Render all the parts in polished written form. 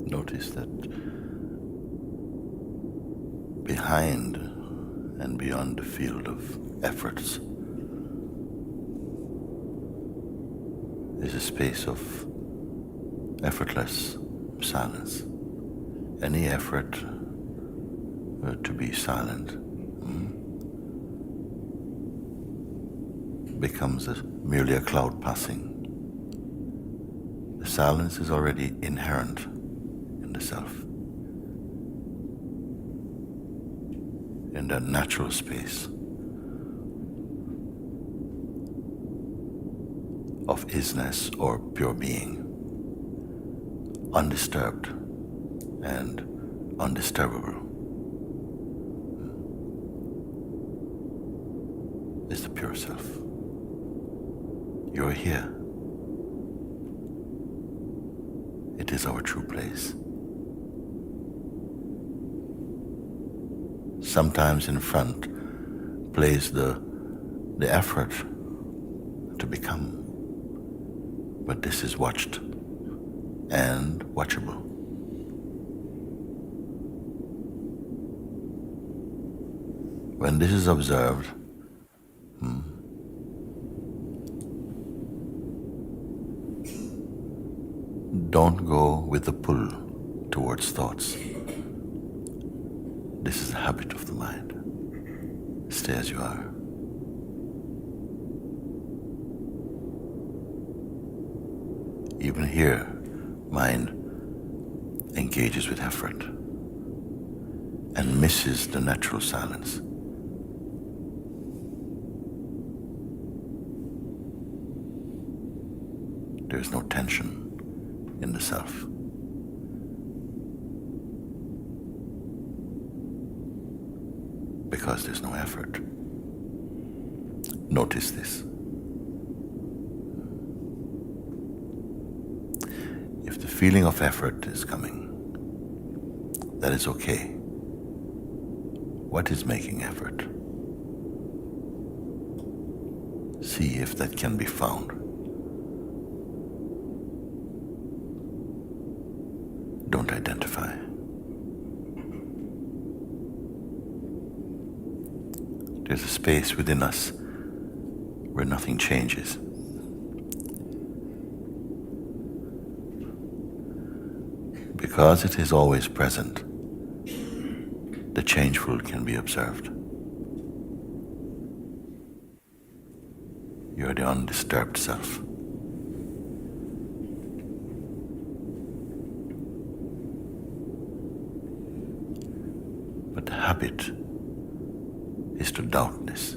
Notice that behind and beyond the field of efforts is a space of effortless silence. Any effort to be silent becomes merely a cloud passing. The silence is already inherent in the self, in that natural space of isness or pure being, undisturbed and undisturbable, is the pure self. You're here. It is our true place. Sometimes in front plays the effort to become, but this is watched and watchable. When this is observed, don't go with the pull towards thoughts. This is a habit of the mind. Stay as you are. Even here, mind engages with effort and misses the natural silence. There is no tension in the self. Because there's no effort. Notice this. If the feeling of effort is coming, that is okay. What is making effort? See if that can be found. Don't identify. There's a space within us where nothing changes. Because it is always present, the changeful can be observed. You are the undisturbed self. But the habit is to doubt this.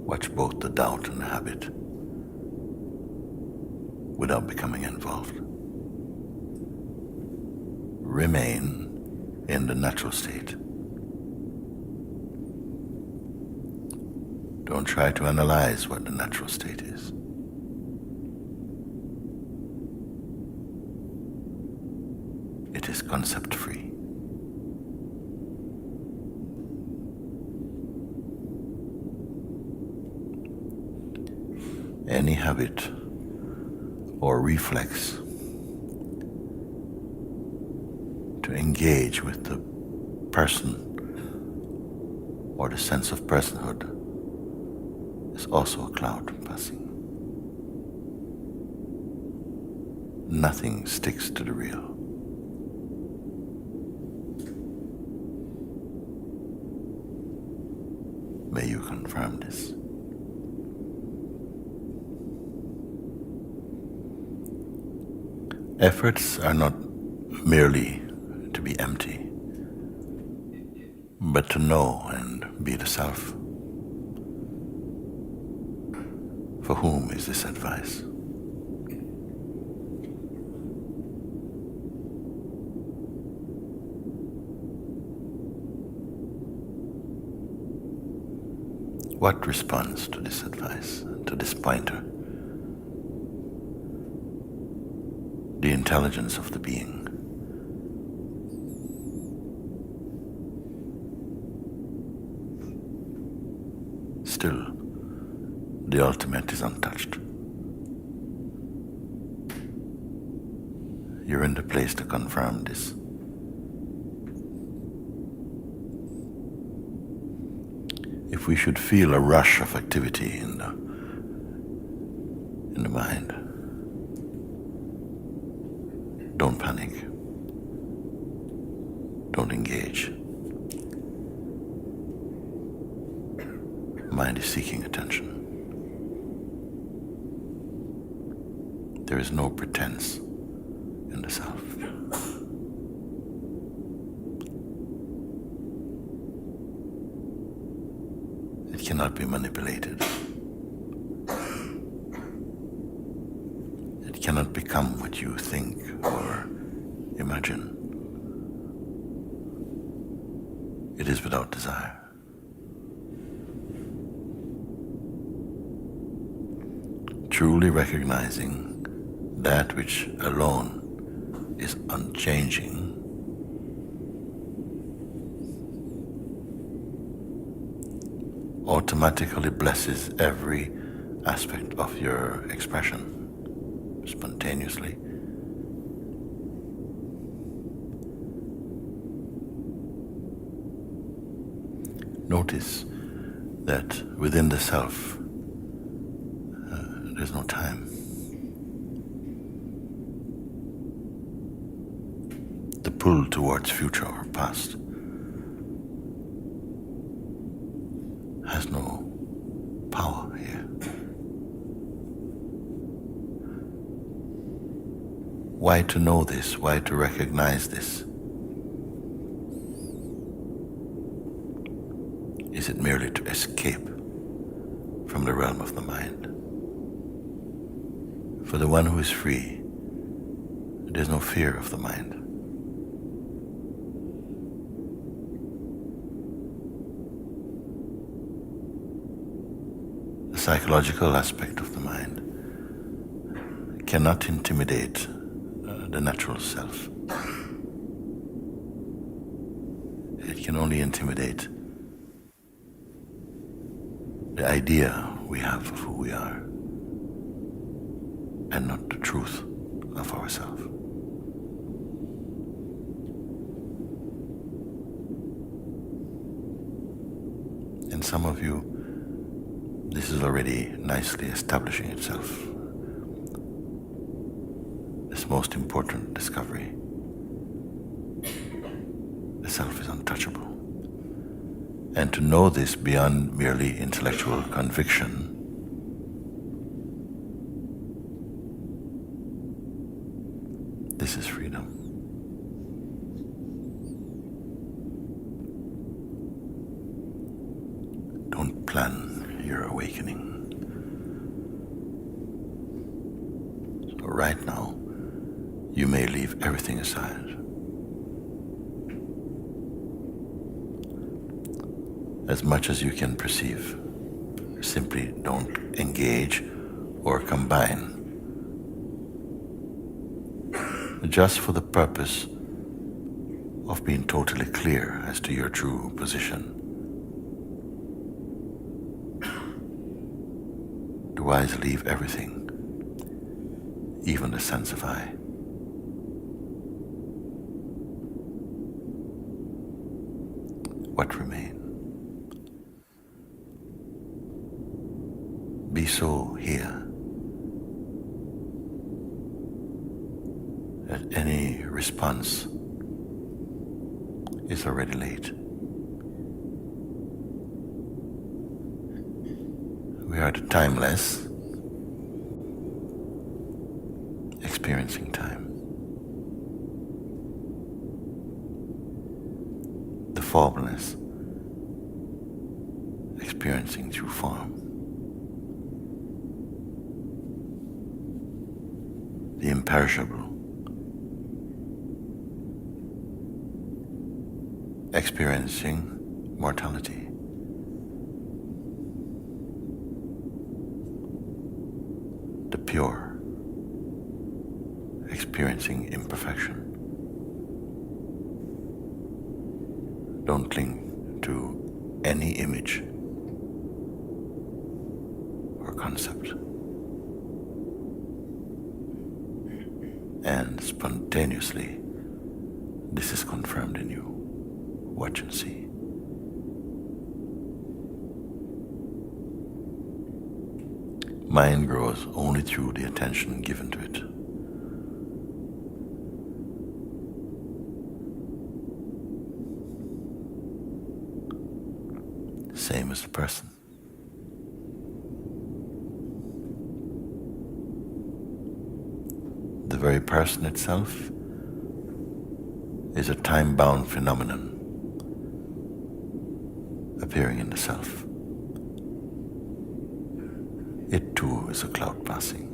Watch both the doubt and the habit without becoming involved. Remain in the natural state. Don't try to analyze what the natural state is. It is concept-free. Any habit or reflex to engage with the person or the sense of personhood is also a cloud passing. Nothing sticks to the real. May you confirm this. Efforts are not merely to be empty, but to know and be the self. For whom is this advice? What responds to this advice, to this pointer? The intelligence of the being. Still, the ultimate is untouched. you're in the place to confirm this. If we should feel a rush of activity in the mind, don't panic. Don't engage. Mind is seeking attention. There is no pretense in the self. It cannot be manipulated. It cannot become what you think or imagine. It is without desire. Truly recognizing that which alone is unchanging automatically blesses every aspect of your expression spontaneously. Notice that within the self, there's no time. The pull towards future or past has no power here. Why to know this? Why to recognize this? Is it merely to escape from the realm of the mind? For the one who is free, there's no fear of the mind. The psychological aspect of the mind cannot intimidate the natural self. It can only intimidate the idea we have of who we are, and not the truth of ourselves. In some of you, this is already nicely establishing itself. This most important discovery. The self is untouchable. And to know this beyond merely intellectual conviction this is freedom. Don't plan your awakening. So right now, you may leave everything aside. As much as you can perceive. Simply don't engage or combine. Just for the purpose of being totally clear as to your true position. The wise leave everything, even the sense of I. What remains? Be so here that any response is already late. We are the timeless, experiencing time. The formless, experiencing through form. The imperishable, experiencing mortality. The pure, experiencing imperfection. Don't cling to any image or concept. And spontaneously, this is confirmed in you. Watch and see. Mind grows only through the attention given to it. Same as the person. The very person itself is a time-bound phenomenon appearing in the self. It too is a cloud passing.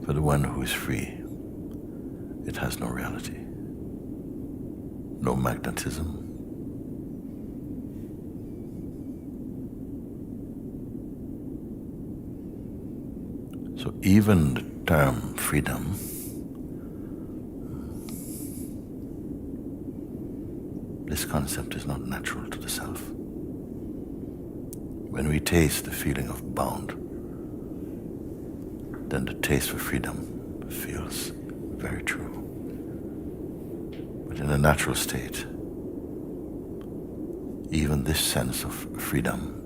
For the one who is free, it has no reality, no magnetism, so even the term freedom this concept is not natural to the self. When we taste the feeling of bound, then the taste for freedom feels very true. But in a natural state, even this sense of freedom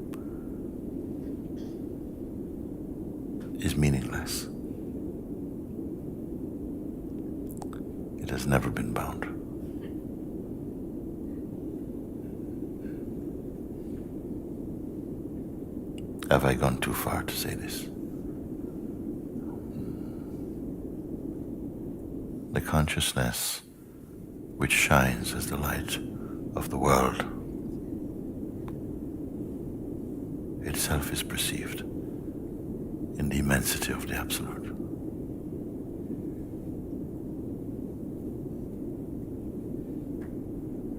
is meaningless. It has never been bound. Have I gone too far to say this? The consciousness which shines as the light of the world itself is perceived in the immensity of the Absolute.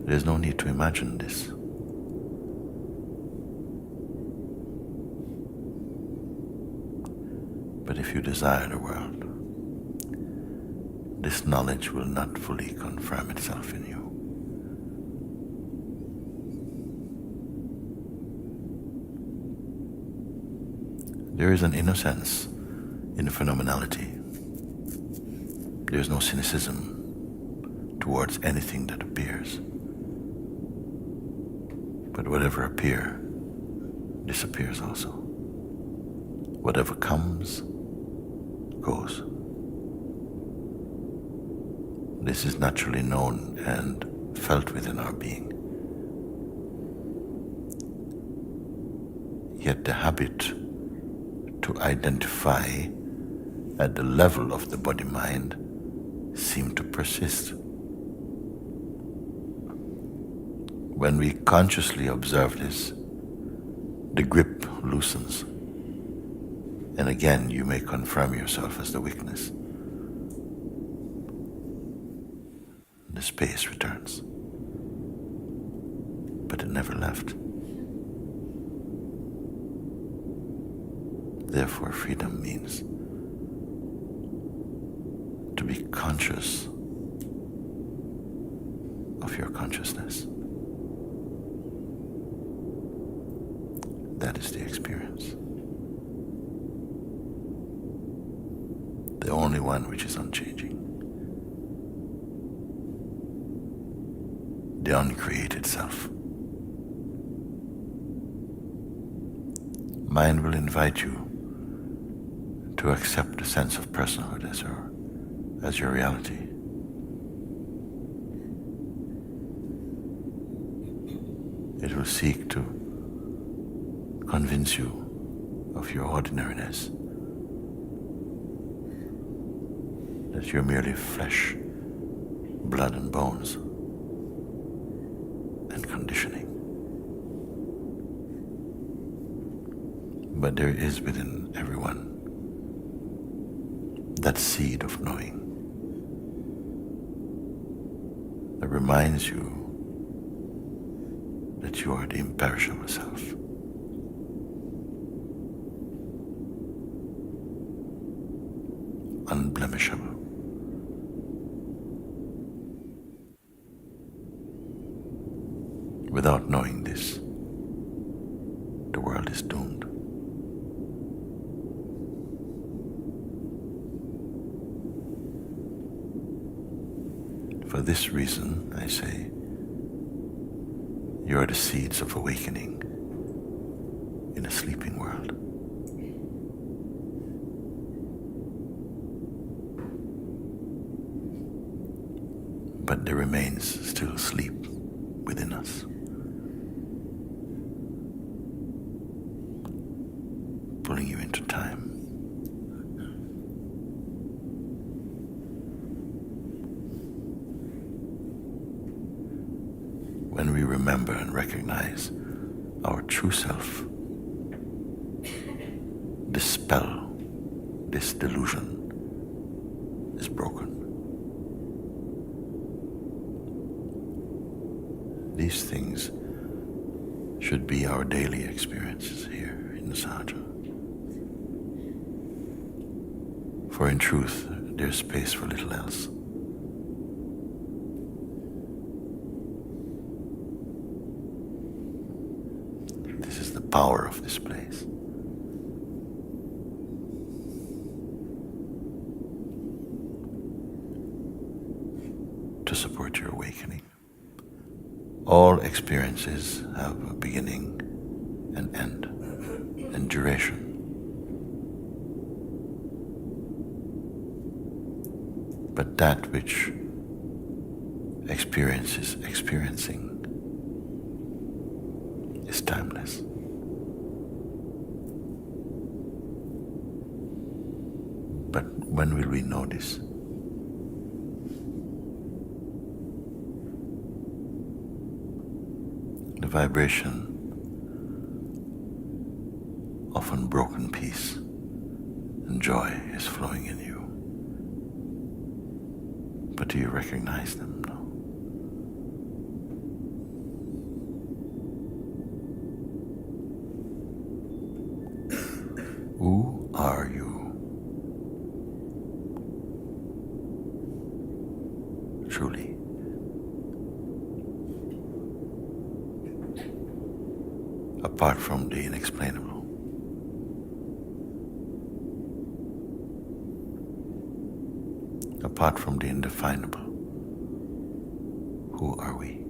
There is no need to imagine this. But if you desire the world, this knowledge will not fully confirm itself in you. There is an innocence in phenomenality. There is no cynicism towards anything that appears. But whatever appears disappears also. Whatever comes, goes. This is naturally known and felt within our being. Yet the habit to identify at the level of the body-mind seems to persist. When we consciously observe this, the grip loosens. And again, you may confirm yourself as the weakness. The space returns. But it never left. Therefore, freedom means to be conscious of your consciousness. That is the experience. The only one which is unchanging. The uncreated self. Mind will invite you to accept the sense of personhood as your reality. It will seek to convince you of your ordinariness, that you're merely flesh, blood and bones, and conditioning. But there is within everyone that seed of knowing that reminds you that you are the imperishable self. Unblemishable. Without knowing this, the world is doomed. For this reason, I say, you are the seeds of awakening in a sleeping world. But there remains still sleep within us. Pulling you into time. When we remember and recognize our true self, the spell, this delusion is broken. These things should be our daily experiences here in the Sahaja. For in truth, there's space for little else. This is the power of this place. To support your awakening. All experiences have a beginning and end and duration. But that which experience is experiencing is timeless. But when will we know this? The vibration of unbroken peace and joy is flowing in you. But do you recognize them? No. Who are you? Truly. Apart from the inexplainable. Apart from the indefinable. Who are we?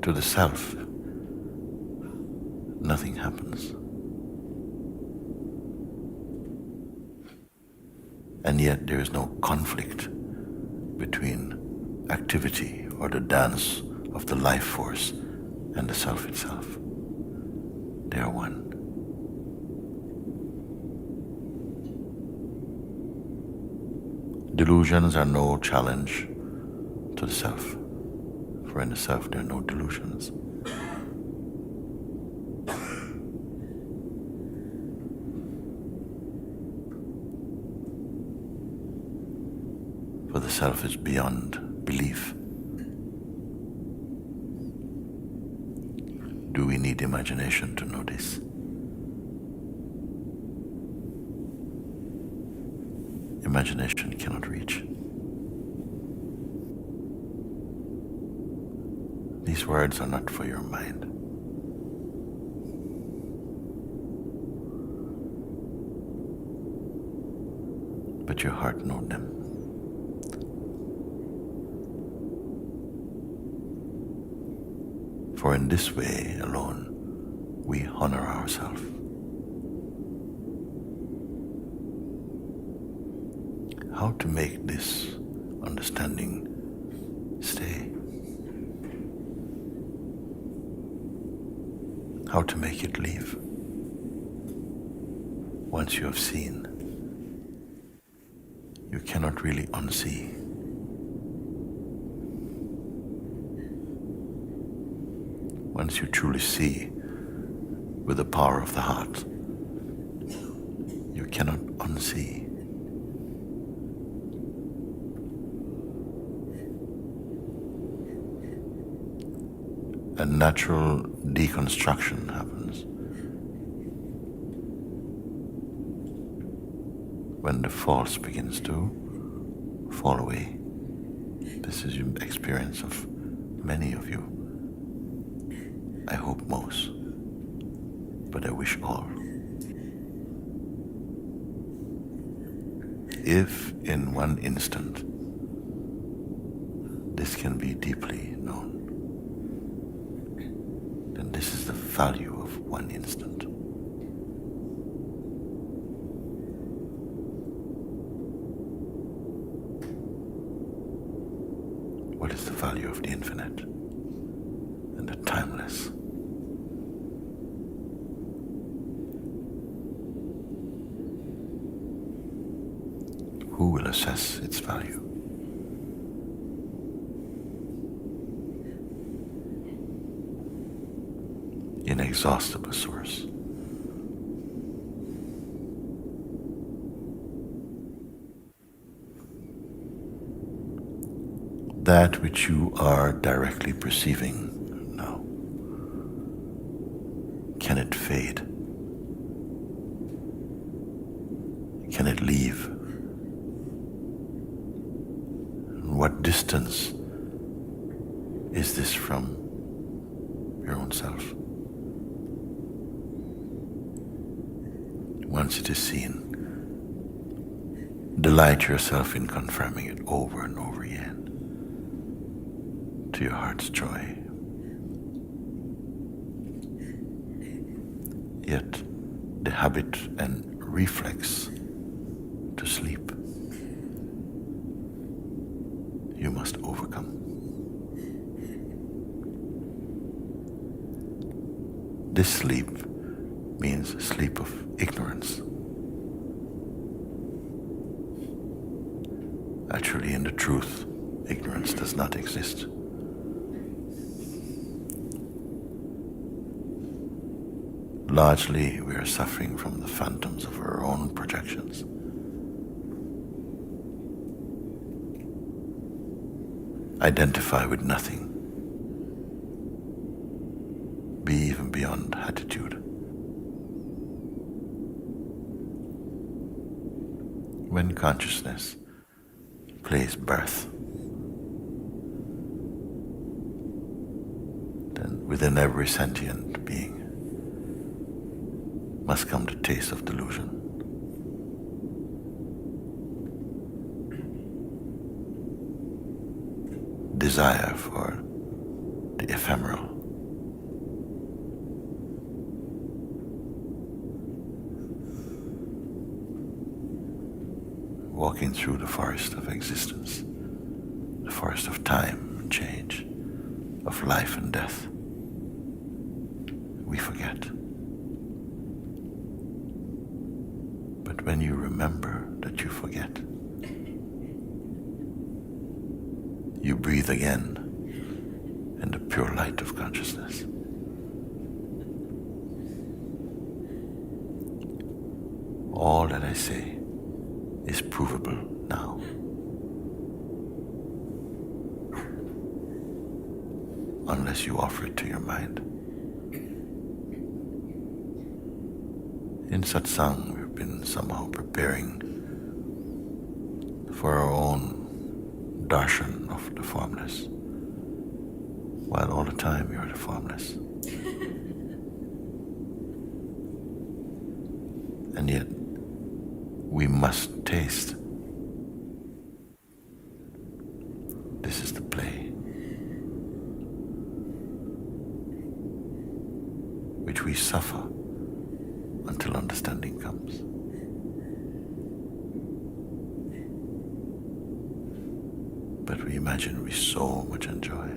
To the self, nothing happens. And yet there is no conflict between activity or the dance of the life force and the self itself. They are one. Delusions are no challenge to the self, for in the self there are no delusions. For the self is beyond belief. Do we need imagination to know this? Imagination cannot reach. These words are not for your mind. But your heart knows them. For in this way alone, we honor ourselves. How to make this understanding stay? How to make it leave? Once you have seen, you cannot really unsee. Once you truly see with the power of the heart, you cannot unsee. A natural deconstruction happens when the false begins to fall away. This is the experience of many of you. I hope most, but I wish all. If in one instant this can be deeply known, then this is the value of one instant. What is the value of the infinite and the timeless? Who will assess its value? Inexhaustible source. That which you are directly perceiving now, can it fade? Can it leave? What distance is this from your own self? Once it is seen, delight yourself in confirming it over and over again to your heart's joy. Yet the habit and reflex to sleep you must overcome. This sleep means sleep of ignorance. Actually, in the truth, ignorance does not exist. Largely, we are suffering from the phantoms of our own projections. Identify with nothing. Be even beyond attitude. When consciousness plays birth, then within every sentient being must come the taste of delusion. Desire for the ephemeral. Walking through the forest of existence, the forest of time and change, of life and death, we forget. But when you remember that you forget, you breathe again in the pure light of consciousness. All that I say is provable now. Unless you offer it to your mind. In satsang, we've been somehow preparing for our own darshan of the formless, while all the time you're the formless. And yet, we must taste. This is the play, which we suffer until understanding comes. But we imagine we so much enjoy.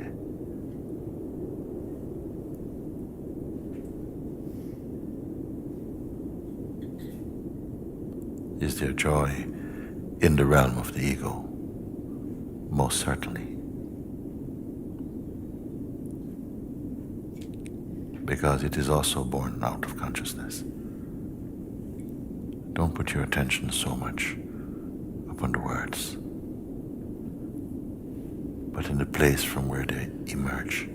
Is there joy in the realm of the ego? Most certainly. Because it is also born out of consciousness. Don't put your attention so much upon the words, but in the place from where they emerge.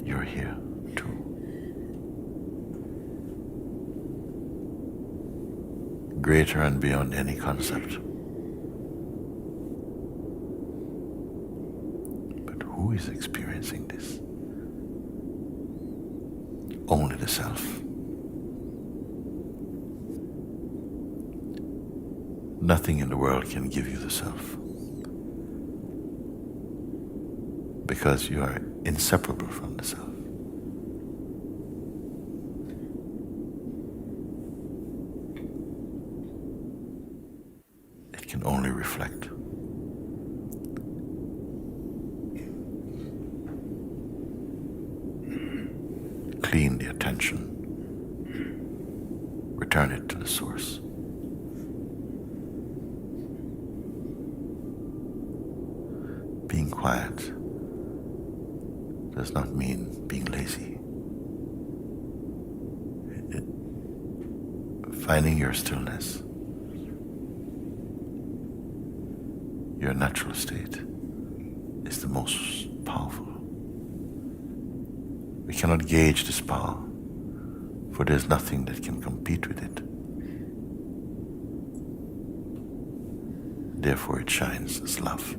You're here too. Greater and beyond any concept Who is experiencing this? Only the self. Nothing in the world can give you the self, because you are inseparable from the self. It can only reflect. Clean the attention, return it to the source. Being quiet does not mean being lazy. Finding your stillness, your natural state, is the most powerful. We cannot gauge this power, for there's nothing that can compete with it. Therefore it shines as love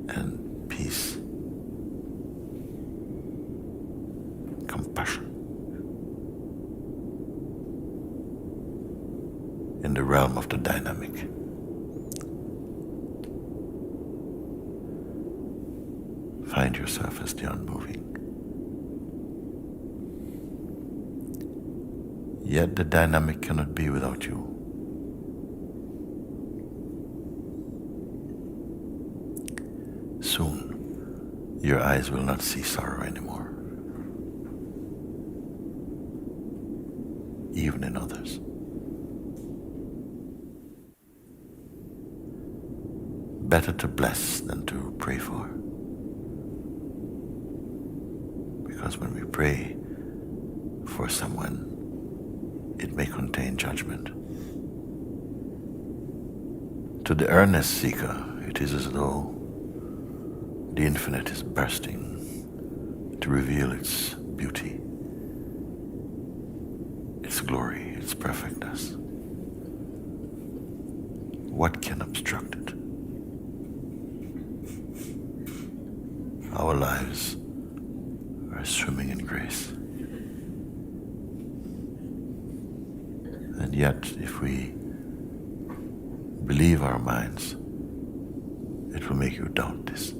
and peace, compassion. In the realm of the dynamic. Find yourself as the unmoving. Yet the dynamic cannot be without you. Soon, your eyes will not see sorrow anymore, even in others. Better to bless than to pray for. Because when we pray for someone, it may contain judgment. To the earnest seeker, it is as though the infinite is bursting to reveal its beauty, its glory, its perfectness. What can obstruct it? Our lives are swimming in grace. And yet, if we believe our minds, it will make you doubt this.